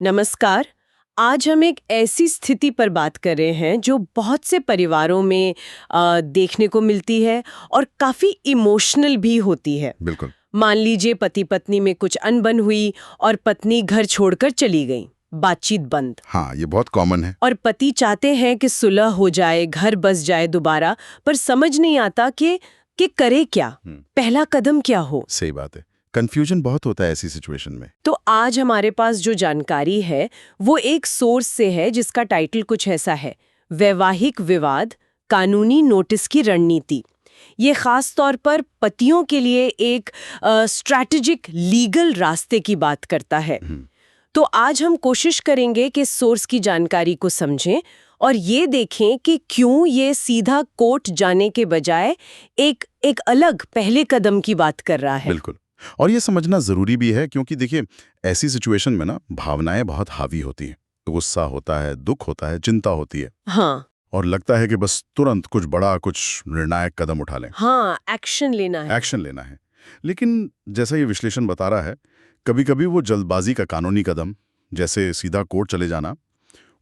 नमस्कार। आज हम एक ऐसी स्थिति पर बात कर रहे हैं जो बहुत से परिवारों में देखने को मिलती है और काफी इमोशनल भी होती है। बिल्कुल। मान लीजिए पति पत्नी में कुछ अनबन हुई और पत्नी घर छोड़कर चली गई, बातचीत बंद। हाँ, ये बहुत कॉमन है। और पति चाहते हैं कि सुलह हो जाए, घर बस जाए दोबारा, पर समझ नहीं आता कि करे क्या, पहला कदम क्या हो। सही बात है। कंफ्यूजन बहुत होता है ऐसी सिचुएशन में। तो आज हमारे पास जो जानकारी है वो एक सोर्स से है जिसका टाइटल कुछ ऐसा है, वैवाहिक विवाद कानूनी नोटिस की रणनीति। ये खास तौर पर पतियों के लिए एक स्ट्रैटेजिक लीगल रास्ते की बात करता है। तो आज हम कोशिश करेंगे कि सोर्स की जानकारी को समझें और ये देखें कि क्यों ये सीधा कोर्ट जाने के बजाय एक अलग पहले कदम की बात कर रहा है। बिल्कुल। और ये समझना जरूरी भी है क्योंकि देखिए, ऐसी सिचुएशन में ना भावनाएं बहुत हावी होती हैं। गुस्सा होता है, दुख होता है, चिंता होती है। हाँ और लगता है कि बस तुरंत कुछ बड़ा, कुछ निर्णायक कदम उठा लें। हाँ, एक्शन लेना है। एक्शन लेना है। लेकिन जैसा ये विश्लेषण बता रहा है, कभी-कभी वो जल्दबाजी का कानूनी कदम, जैसे सीधा कोर्ट चले जाना,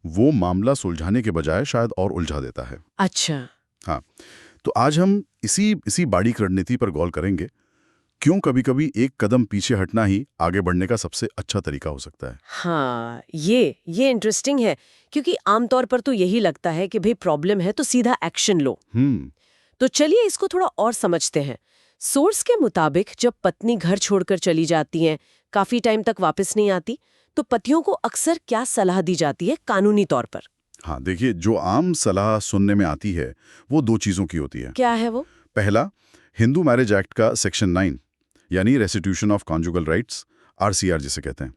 वो मामला सुलझाने के बजाय शायद और उलझा देता है। अच्छा। हाँ, तो आज हम इसी बारीक रणनीति पर गौर करेंगे। क्यों कभी-कभी एक कदम पीछे हटना ही आगे बढ़ने का सबसे अच्छा तरीका हो सकता है। हाँ, ये इंटरेस्टिंग है क्योंकि आमतौर पर तो यही लगता है कि भाई प्रॉब्लम है तो सीधा एक्शन लो। तो चलिए इसको थोड़ा और समझते हैं। सोर्स के मुताबिक जब पत्नी घर छोड़कर चली जाती हैं, काफी टाइम तक वापस नहीं आती, तो पतियों को अक्सर क्या सलाह दी जाती है कानूनी तौर पर? हाँ, देखिए, जो आम सलाह सुनने में आती है, वो दो चीज़ों की होती है। क्या है वो? पहला, हिंदू मैरिज एक्ट का सेक्शन 9, यानी restitution of conjugal rights, RCR जिसे कहते हैं।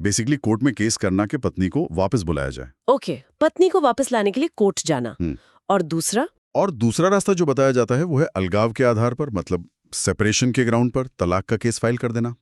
बेसिकली कोर्ट में केस करना कि पत्नी को वापस बुलाया जाए। ओके, पत्नी को वापस लाने के लिए कोर्ट जाना। हम्म। और दूसरा? और दूसरा रास्ता जो बताया जाता है वो है अलगाव के आधार पर, मतलब सेपरेशन के ग्राउंड पर तलाक का केस फाइल कर देना।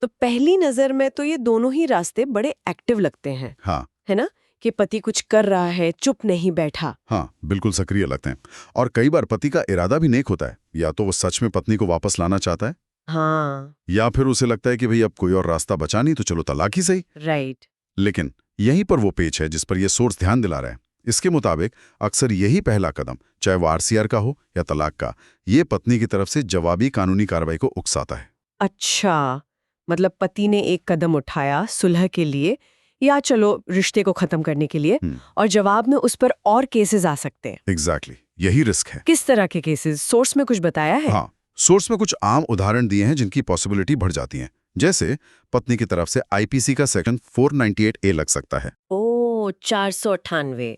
तो पहली नजर में तो ये दोनों ही रास्ते बड़े एक्टिव लगते हैं। हाँ। है ना, कि पति कुछ कर रहा है, चुप नहीं बैठा। हाँ, बिल्कुल सक्रिय लगते हैं। और कई बार पति का इरादा भी नेक होता है, या तो वो सच में पत्नी को वापस लाना चाहता है, हाँ, या फिर उसे लगता है कि भाई अब कोई और रास्ता बचा नहीं तो चलो तलाक ही सही। राइट। लेकिन यहीं पर वो पेच है जिस पर यह सोर्स ध्यान दिला रहा है। इसके मुताबिक अक्सर यही पहला कदम, चाहे वो आरसीआर का हो या तलाक का, ये पत्नी की तरफ से जवाबी कानूनी कार्रवाई को उकसाता है। अच्छा, मतलब पति ने एक कदम उठाया सुलह के लिए या चलो रिश्ते को खत्म करने के लिए, और जवाब में उस पर और केसेस आ सकते हैं। एग्जैक्टली, यही रिस्क है। किस तरह के केसेस, सोर्स में कुछ बताया है? हाँ, सोर्स में कुछ आम उदाहरण दिए हैं जिनकी पॉसिबिलिटी बढ़ जाती है। जैसे पत्नी की तरफ से आईपीसी का सेक्शन 498A लग सकता है। ओ, 498,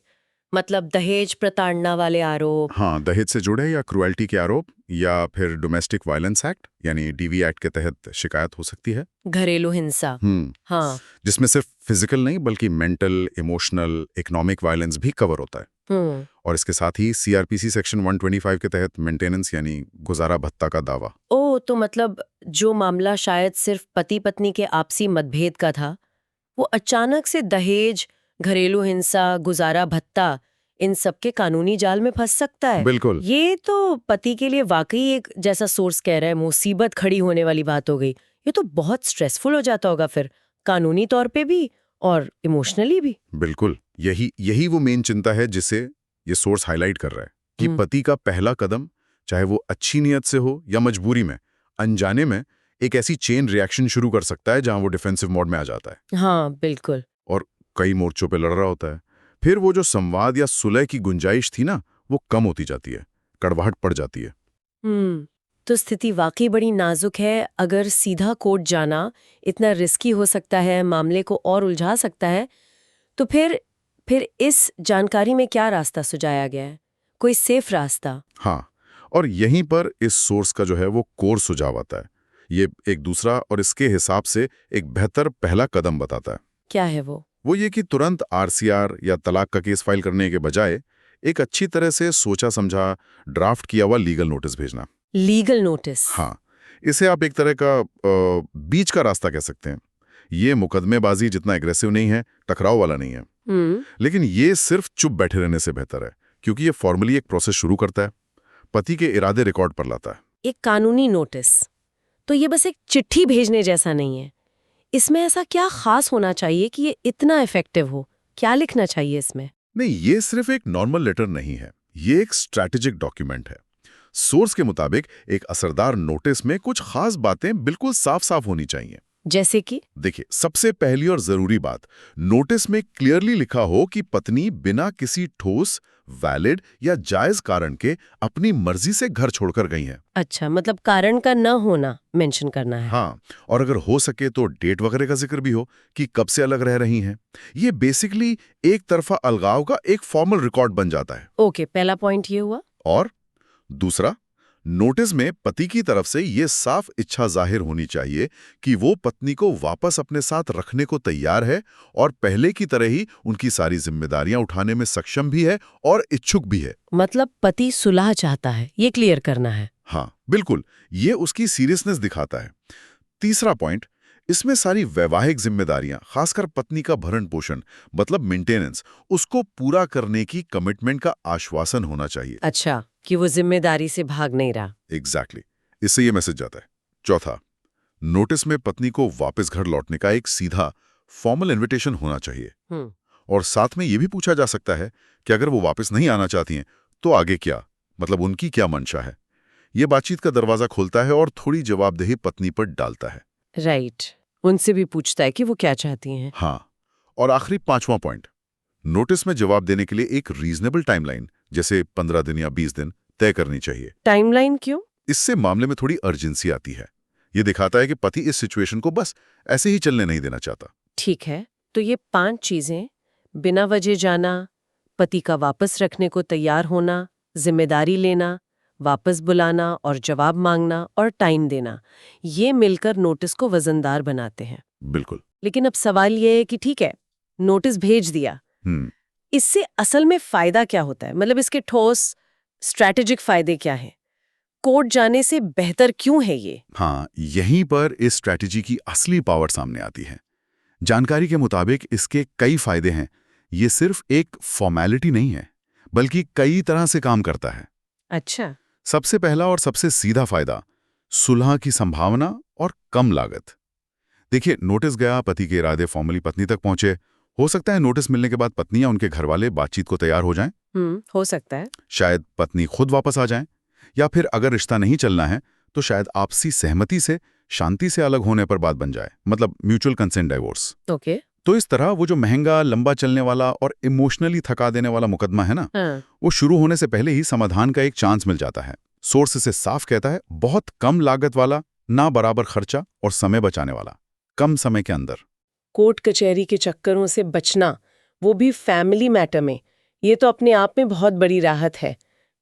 मतलब दहेज प्रताड़ना वाले आरोप। हाँ, दहेज से जुड़े या क्रुएल्टी के आरोप, या फिर डोमेस्टिक वायलेंस एक्ट यानी डीवी एक्ट के तहत शिकायत हो सकती है। घरेलू हिंसा। हाँ। जिसमें सिर्फ फिजिकल नहीं बल्कि मेंटल, इमोशनल, इकोनॉमिक वायलेंस भी कवर होता है। और इसके साथ ही सीआरपीसी सेक्शन 125 के तहत मेंटेनेंस यानी गुजारा भत्ता का दावा। ओ, तो मतलब जो मामला शायद सिर्फ पति पत्नी के आपसी मतभेद का था, वो अचानक से दहेज, घरेलू हिंसा, गुजारा भत्ता, इन सब के कानूनी जाल में फंस सकता है। बिल्कुल। ये तो पति के लिए वाकई एक, जैसा सोर्स कह रहा है, मुसीबत खड़ी होने वाली बात हो गई। ये तो बहुत स्ट्रेसफुल हो जाता होगा फिर, कानूनी तौर पे भी और इमोशनली भी। बिल्कुल, यही वो मेन चिंता है जिसे ये सोर्स हाईलाइट कर रहा है कि पति का पहला कदम, चाहे वो अच्छी नियत से हो या मजबूरी में, अनजाने में एक ऐसी चेन रिएक्शन शुरू कर सकता है जहां वो डिफेंसिव मोड में आ जाता है। हाँ, बिल्कुल। और कई मोर्चों पे लड़ रहा होता है। फिर वो जो संवाद या सुलह की गुंजाइश थी ना, वो कम होती जाती है, कड़वाहट पड़ जाती है। तो स्थिति वाकई बड़ी नाजुक है। अगर सीधा कोर्ट जाना इतना रिस्की हो सकता है, मामले को और उलझा सकता है, तो फिर इस जानकारी में क्या रास्ता सुझाया गया है? कोई सेफ रास्ता? हाँ, और यहीं पर इस सोर्स का जो है वो कोर सुझाव आता है। ये एक दूसरा और इसके हिसाब से एक बेहतर पहला कदम बताता है। क्या है वो? वो ये कि तुरंत आरसीआर या तलाक का केस फाइल करने के बजाय एक अच्छी तरह से सोचा समझा ड्राफ्ट किया हुआ लीगल नोटिस भेजना। Legal notice? हाँ, इसे आप एक तरह का बीच का रास्ता कह सकते हैं। ये मुकदमेबाजी जितना एग्रेसिव नहीं है, टकराव वाला नहीं है, लेकिन ये सिर्फ चुप बैठे रहने से बेहतर है, क्योंकि ये फॉर्मली एक प्रोसेस शुरू करता है, पति के इरादे रिकॉर्ड पर लाता है। एक कानूनी नोटिस तो ये बस एक चिट्ठी भेजने जैसा नहीं है, इसमें ऐसा क्या खास होना चाहिए कि ये इतना इफेक्टिव हो? क्या लिखना चाहिए इसमें? नहीं, ये सिर्फ एक नॉर्मल लेटर नहीं है, ये एक स्ट्रैटेजिक डॉक्यूमेंट है। सोर्स के मुताबिक एक असरदार नोटिस में कुछ खास बातें बिल्कुल साफ साफ होनी चाहिए। जैसे कि? देखिए, सबसे पहली और जरूरी बात, नोटिस में क्लियरली लिखा हो कि पत्नी बिना किसी ठोस, वैलिड या जायज कारण के अपनी मर्जी से घर छोड़कर गई है। अच्छा, मतलब कारण का न होना मेंशन करना है। हाँ, और अगर हो सके तो डेट वगैरह का जिक्र भी हो कि कब से अलग रह रही हैं। ये बेसिकली एक तरफा अलगाव का एक फॉर्मल रिकॉर्ड बन जाता है। ओके, पहला पॉइंट ये हुआ। और दूसरा, नोटिस में पति की तरफ से ये साफ इच्छा जाहिर होनी चाहिए कि वो पत्नी को वापस अपने साथ रखने को तैयार है और पहले की तरह ही उनकी सारी जिम्मेदारियां उठाने में सक्षम भी है और इच्छुक भी है। मतलब पति सुलह चाहता है, ये क्लियर करना है। हाँ, बिल्कुल, ये उसकी सीरियसनेस दिखाता है। तीसरा पॉइंट, इसमें सारी वैवाहिक जिम्मेदारियां, खासकर पत्नी का भरण पोषण मतलब मेंटेनेंस, उसको पूरा करने की कमिटमेंट का आश्वासन होना चाहिए। अच्छा, कि वो जिम्मेदारी से भाग नहीं रहा। एग्जैक्टली, इससे ये मैसेज जाता है। चौथा, नोटिस में पत्नी को वापस घर लौटने का एक सीधा फॉर्मल इन्विटेशन होना चाहिए। और साथ में ये भी पूछा जा सकता है कि अगर वो वापस नहीं आना चाहती हैं तो आगे क्या, मतलब उनकी क्या मंशा है। ये बातचीत का दरवाजा खोलता है और थोड़ी जवाबदेही पत्नी पर डालता है। राइट, उनसे भी पूछता है कि वो क्या चाहती हैं। हाँ, और आखिरी पांचवा पॉइंट, नोटिस में जवाब देने के लिए एक रीजनेबल टाइमलाइन, जैसे 15 दिन या 20 दिन तय करनी चाहिए। टाइमलाइन क्यों? इससे मामले में थोड़ी अर्जेंसी आती है। ये दिखाता है कि पति इस सिचुएशन को बस ऐसे ही चलने नहीं देना चाहता। ठीक है, तो ये 5 चीजें, बिना वजह जाना, पति का वापस रखने को तैयार होना, जिम्मेदारी लेना, वापस बुलाना और जवाब मांगना और टाइम देना, ये मिलकर नोटिस को वजनदार बनाते हैं। बिल्कुल। लेकिन अब सवाल ये है कि ठीक है, नोटिस भेज दिया, इससे असल में फायदा क्या होता है? मतलब इसके ठोस स्ट्रैटेजिक फायदे क्या हैं? कोर्ट जाने से बेहतर क्यों है ये? हाँ, यहीं पर इस स्ट्रैटेजी की असली पावर सामने आती है। जानकारी के मुताबिक इसके कई फायदे हैं। ये सिर्फ एक फॉर्मेलिटी नहीं है, बल्कि कई तरह से काम करता है। अच्छा। सबसे पहला और सबसे सीधा फायदा, सुलह की संभावना और कम लागत। देखिए, नोटिस गया, पति के इरादे फॉर्मली पत्नी तक पहुंचे। हो सकता है नोटिस मिलने के बाद पत्नी या उनके घरवाले बातचीत को तैयार हो जाएं। हो सकता है। शायद पत्नी खुद वापस आ जाएं, या फिर अगर रिश्ता नहीं चलना है तो शायद आपसी सहमति से शांति से अलग होने पर बात बन जाए, मतलब म्यूचुअल कंसेंट डाइवोर्स। ओके। तो इस तरह वो जो महंगा, लंबा चलने वाला और इमोशनली थका देने वाला मुकदमा है ना, वो शुरू होने से पहले ही समाधान का एक चांस मिल जाता है। सोर्स से साफ कहता है, बहुत कम लागत वाला, ना बराबर खर्चा और समय बचाने वाला, कम समय के अंदर। कोर्ट कचहरी के चक्करों से बचना, वो भी फैमिली मैटर में, ये तो अपने आप में बहुत बड़ी राहत है।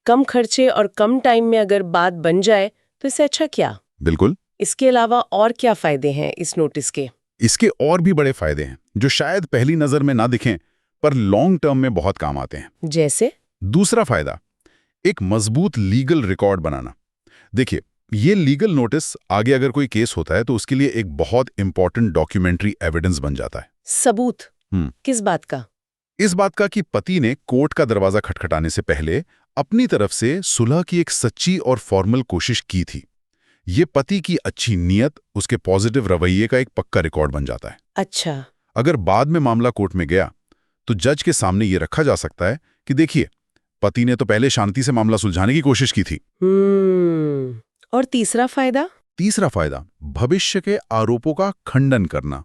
कम खर्चे और कम टाइम में अगर बात बन जाए तो इससे अच्छा क्या? बिल्कुल। इसके अलावा और क्या फायदे हैं इस नोटिस के? इसके और भी बड़े फायदे हैं जो शायद पहली नजर में ना दिखें पर लॉन्ग टर्म में बहुत काम आते हैं। जैसे? दूसरा फायदा, एक मजबूत लीगल रिकॉर्ड बनाना। देखिए, ये लीगल नोटिस आगे अगर कोई केस होता है तो उसके लिए एक बहुत इंपॉर्टेंट डॉक्यूमेंट्री एविडेंस बन जाता है। सबूत? किस बात का? इस बात का कि पति ने कोर्ट का दरवाजा खटखटाने से पहले अपनी तरफ से सुलह की एक सच्ची और फॉर्मल कोशिश की थी। ये पति की अच्छी नीयत, उसके पॉजिटिव रवैये का एक पक्का रिकॉर्ड बन जाता है। अच्छा। अगर बाद में मामला कोर्ट में गया तो जज के सामने ये रखा जा सकता है कि देखिए, पति ने तो पहले शांति से मामला सुलझाने की कोशिश की थी। और तीसरा फायदा? तीसरा फायदा, भविष्य के आरोपों का खंडन करना।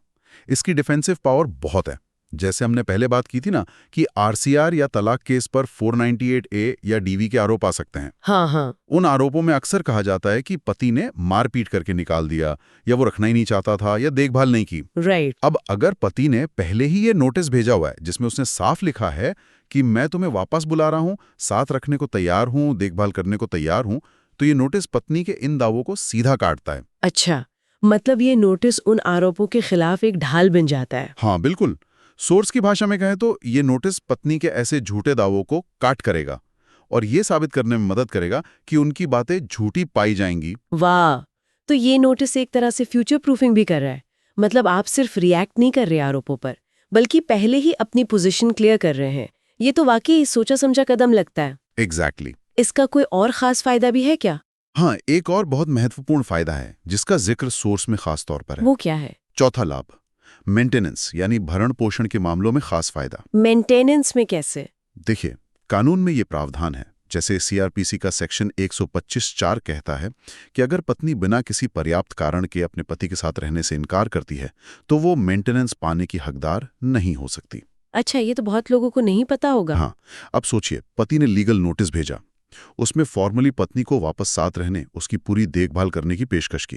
इसकी डिफेंसिव पावर बहुत है। जैसे हमने पहले बात की थी ना कि आरसीआर या तलाक केस पर 498A या डीवी के आरोप आ सकते हैं। हाँ। उन आरोपों में अक्सर कहा जाता है कि पति ने मारपीट करके निकाल दिया, या वो रखना ही नहीं चाहता था, या देखभाल नहीं की। राइट। अब अगर पति ने पहले ही ये नोटिस भेजा हुआ है जिसमें उसने साफ लिखा है कि मैं तुम्हें वापस बुला रहा हूं, साथ रखने को तैयार हूं, देखभाल करने को तैयार हूं, तो ये नोटिस पत्नी के इन दावों को सीधा काटता है। अच्छा, मतलब ये नोटिस उन आरोपों के खिलाफ एक ढाल बन जाता है। हाँ, बिल्कुल। सोर्स की भाषा में कहें तो ये नोटिस पत्नी के ऐसे झूठे दावों को काट करेगा और ये साबित करने में मदद करेगा कि उनकी बातें झूठी पाई जाएंगी। वाह, तो ये नोटिस एक तरह से फ्यूचर प्रूफिंग भी कर रहा है। मतलब आप सिर्फ रिएक्ट नहीं कर रहे आरोपों पर, बल्कि पहले ही अपनी पोजीशन क्लियर कर रहे हैं। ये तो वाकई सोचा समझा कदम लगता है। एग्जैक्टली। इसका कोई और खास फायदा भी है क्या? हाँ, एक और बहुत महत्वपूर्ण फायदा है जिसका जिक्र सोर्स में खास तौर पर है। वो क्या है? चौथा लाभ, मेंटेनेंस यानी भरण पोषण के मामलों में खास फायदा। मेंटेनेंस में कैसे? देखिए, कानून में ये प्रावधान है, जैसे सीआरपीसी का सेक्शन 125(4) कहता है कि अगर पत्नी बिना किसी पर्याप्त कारण के अपने पति के साथ रहने से इनकार करती है तो वो मेंटेनेंस पाने की हकदार नहीं हो सकती। अच्छा, ये तो बहुत लोगों को नहीं पता होगा। हाँ, अब सोचिए, पति ने लीगल नोटिस भेजा, उसमें फॉर्मली पत्नी को वापस साथ रहने, उसकी पूरी देखभाल करने की पेशकश की,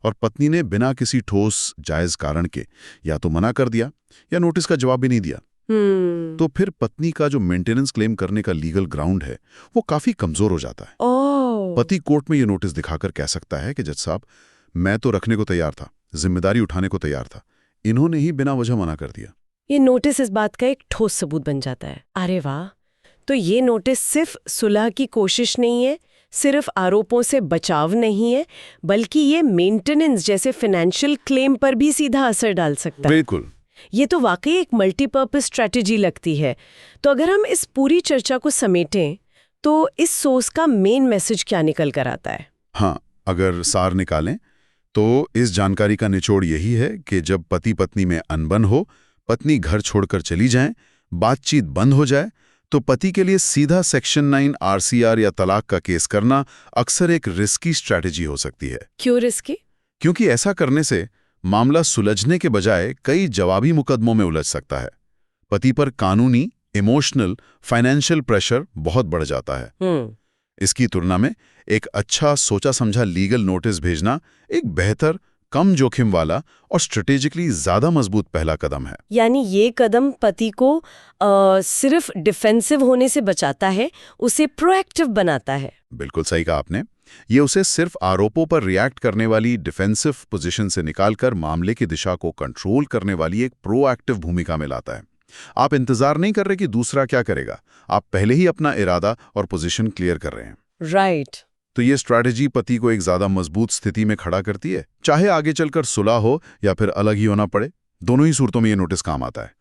और पत्नी ने बिना किसी ठोस जायज कारण के या तो मना कर दिया या नोटिस का जवाब भी नहीं दिया, तो फिर पत्नी का जो मेंटेनेंस क्लेम करने का लीगल ग्राउंड है वो काफी कमजोर हो जाता है। पति कोर्ट में ये नोटिस दिखाकर कह सकता है कि जज साहब, मैं तो रखने को तैयार था, जिम्मेदारी उठाने को तैयार था, इन्होंने ही बिना वजह मना कर दिया। ये नोटिस इस बात का एक ठोस सबूत बन जाता है। अरे वाह! तो ये नोटिस सिर्फ सुलह की कोशिश नहीं है, सिर्फ आरोपों से बचाव नहीं है, बल्कि ये मेंटेनेंस जैसे फाइनेंशियल क्लेम पर भी सीधा असर डाल सकता है। बिल्कुल। ये तो वाकई एक मल्टीपर्पज स्ट्रेटेजी लगती है। तो अगर हम इस पूरी चर्चा को समेटें तो इस सोर्स का मेन मैसेज क्या निकल कर आता है? हाँ, अगर सार निकालें तो इस जानकारी का निचोड़ यही है कि जब पति पत्नी में अनबन हो, पत्नी घर छोड़कर चली जाए, बातचीत बंद हो जाए, तो पति के लिए सीधा सेक्शन 9 आरसीआर या तलाक का केस करना अक्सर एक रिस्की स्ट्रैटेजी हो सकती है। क्यों रिस्की? क्योंकि ऐसा करने से मामला सुलझने के बजाय कई जवाबी मुकदमों में उलझ सकता है। पति पर कानूनी, इमोशनल, फाइनेंशियल प्रेशर बहुत बढ़ जाता है। इसकी तुलना में एक अच्छा सोचा समझा लीगल नोटिस भेजना एक बेहतर, कम जोखिम वाला और स्ट्रेटेजिकली ज्यादा मजबूत पहला कदम है। यानी ये कदम पति को सिर्फ डिफेंसिव होने से बचाता है, उसे प्रोएक्टिव बनाता है। बिल्कुल सही कहा आपने। ये उसे सिर्फ आरोपों पर रिएक्ट करने वाली डिफेंसिव पोजीशन से निकालकर मामले की दिशा को कंट्रोल करने वाली एक प्रोएक्टिव भूमिका में लाता है। आप इंतजार नहीं कर रहे कि दूसरा क्या करेगा, आप पहले ही अपना इरादा और पोजीशन क्लियर कर रहे हैं। राइट। तो ये स्ट्रैटेजी पति को एक ज्यादा मजबूत स्थिति में खड़ा करती है, चाहे आगे चलकर सुलह हो या फिर अलग ही होना पड़े। दोनों ही सूरतों में ये नोटिस काम आता है।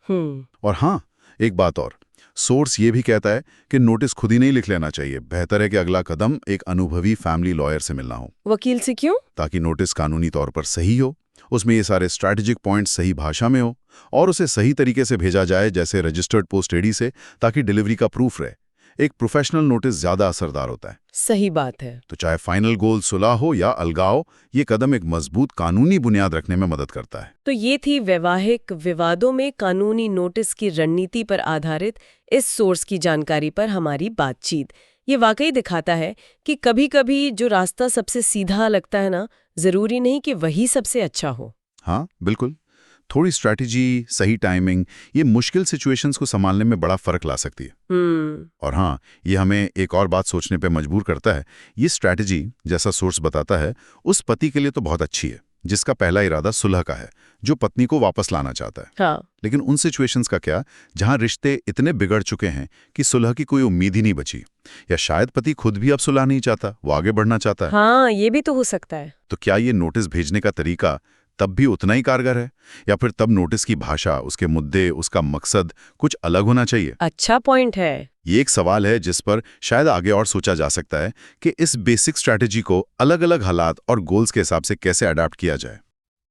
और हाँ, एक बात और, सोर्स ये भी कहता है कि नोटिस खुद ही नहीं लिख लेना चाहिए। बेहतर है कि अगला कदम एक अनुभवी फैमिली लॉयर से मिलना हो। वकील से क्यों? ताकि नोटिस कानूनी तौर पर सही हो, उसमें ये सारे स्ट्रैटेजिक पॉइंट्स सही भाषा में हो और उसे सही तरीके से भेजा जाए, जैसे रजिस्टर्ड पोस्ट एडी से, ताकि डिलीवरी का प्रूफ रहे। एक प्रोफेशनल नोटिस ज्यादा असरदार होता है। सही बात है। तो चाहे फाइनल गोल सुलह हो या अलगाव, ये कदम एक मजबूत कानूनी बुनियाद रखने में मदद करता है। तो ये थी वैवाहिक विवादों में कानूनी नोटिस की रणनीति पर आधारित इस सोर्स की जानकारी पर हमारी बातचीत। ये वाकई दिखाता है कि कभी-कभी जो रास्ता सबसे सीधा लगता है ना, जरूरी नहीं कि वही सबसे अच्छा हो। हाँ, बिल्कुल। थोड़ी स्ट्रैटेजी, सही टाइमिंग, ये मुश्किल सिचुएशंस को संभालने में बड़ा फर्क ला सकती है। और हाँ, ये हमें एक और बात सोचने पे मजबूर करता है। ये स्ट्रैटेजी, जैसा सोर्स बताता है, उस पति के लिए तो बहुत अच्छी है जिसका पहला इरादा सुलह का है, जो पत्नी को वापस लाना चाहता है। हाँ। लेकिन उन सिचुएशंस का क्या जहां रिश्ते इतने बिगड़ चुके हैं कि सुलह की कोई उम्मीद ही नहीं बची, या शायद पति खुद भी अब सुलह नहीं चाहता, वो आगे बढ़ना चाहता है। हाँ, ये भी तो हो सकता है। तो क्या ये नोटिस भेजने का तरीका तब भी उतना ही कारगर है, या फिर तब नोटिस की भाषा, उसके मुद्दे, उसका मकसद कुछ अलग होना चाहिए? अच्छा पॉइंट है। ये एक सवाल है जिस पर शायद आगे और सोचा जा सकता है कि इस बेसिक स्ट्रैटेजी को अलग-अलग हालात और गोल्स के हिसाब से कैसे अडॉप्ट किया जाए।